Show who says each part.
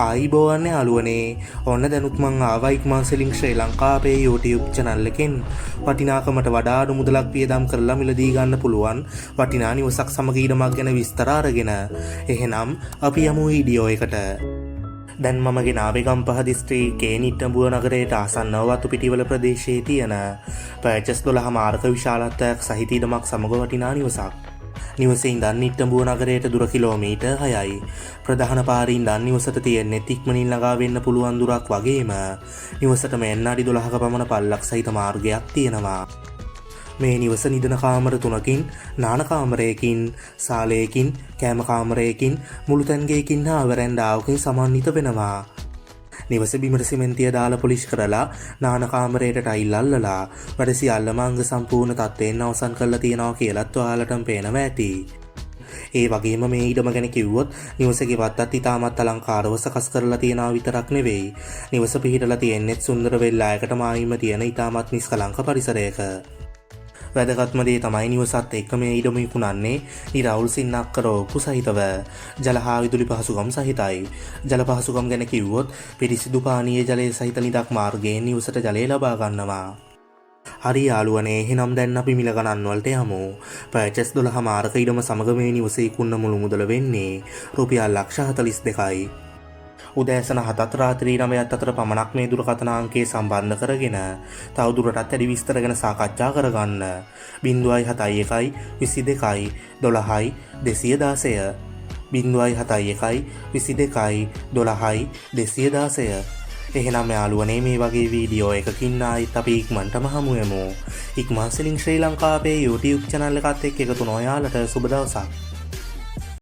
Speaker 1: ආයිබෝවන්න යාළුවනේ ඔන්න දැනුත් මං ආවා ඉක්මන් සෙලින් ශ්‍රී ලංකාවේ YouTube channel එකෙන් වටිනාකමට වඩා අඩු මුදලක් වියදම් කරලා මිලදී ගන්න පුළුවන් වටිනා නිවසක් සමග ඉඩමක් ගැන විස්තර අරගෙන එහෙනම් අපි යමු වීඩියෝ එකට. දැන් මම ගෙනාවේ ගම්පහ දිස්ත්‍රික්කයේ නිට්ටඹුව නගරයට ආසන්නව වතුපිටිවල ප්‍රදේශයේ තියෙන පර්චස් 12 මාර්ක විශාලත්වයක් සහිත ඉඩමක් සමග වටිනා නිවසක්. නිවසේ ඉඳන් නිට්ටඹුව නගරයට දුර කිලෝමීටර් 6යි. ප්‍රධාන පාරේ ඉඳන් නිවසට තියෙන්නේ ඉක්මනින් ළඟා වෙන්න පුළුවන් දුරක් වගේම නිවසට මෙන්න අඩි 12ක පමණ පල්ලක් සහිත මාර්ගයක් තියෙනවා. මේ නිවස නිදන කාමර 3කින්, නාන කාමරයකින්, සාලයකින්, කෑම කාමරයකින්, මුළු තැන්ගයකින් හා වරැන්ඩාවකින් සමන්විත වෙනවා. නිවස බිමට සිමෙන්තිය දාලා පොලිෂ් කරලා නාන කාමරයට ටයිල් අල්ලලා වැඩ සියල්ලම අංග සම්පූර්ණ තත්ත්වයෙන් අවසන් කරලා තියෙනවා කියලාත් ඔයාලටම පේනවා ඇති. ඒ වගේම මේ ඉඩම ගැන කිව්වොත් නිවසේ ගෙවත්තත් ඉතාමත් අලංකාරව සකස් කරලා තියනවා විතරක් නෙවෙයි. නිවස පිහිටලා තියෙන්නේ සුන්දර වෙල්ලායකට මායිම තියෙන ඉතාමත් නිස්කලංක පරිසරයක. වැදගත්ම දේ තමයි නිවසත් එක්ක මේ ඉඩම විකුණන්නේ නිරවුල් සින්නක් කරවපු සහිතව ජල හා විදුලි පහසුකම් සහිතයි. ජල පහසුකම් ගැන කිව්වොත් පිරිසිදු පානීය ජලය සහිත නිදක් මාර්ගයෙන් නිවසට ජලය ලබා ගන්නවා. හරි යාළුවනේ එහෙනම් දැන් අපි මිල ගණන් වලට යමු. පර්චස් 12 මාර්ක ඉඩම සමග මේ නිවසේ කුන්න මුළු මුදල වෙන්නේ රුපියල් 42යි. උදෑසන 7ත් රාත්‍රී 9ත් අතර පමණක් මේ දුරකථන අංකයේ සම්බන්ධ කරගෙන තව දුරටත් වැඩි විස්තර ගැන සාකච්ඡා කරගන්න. 071 22 12 216 071 22 12 216. එහෙනම් යාළුවනේ මේ වගේ වීඩියෝ එකකින් ආයිත් අපි ඉක්මනටම හමු වෙමු. ඉක්මන් සෙලින් ශ්‍රී ලංකාවේ YouTube channel එකත් එක්ක එකතු නොයාලට සුබ දවසක්.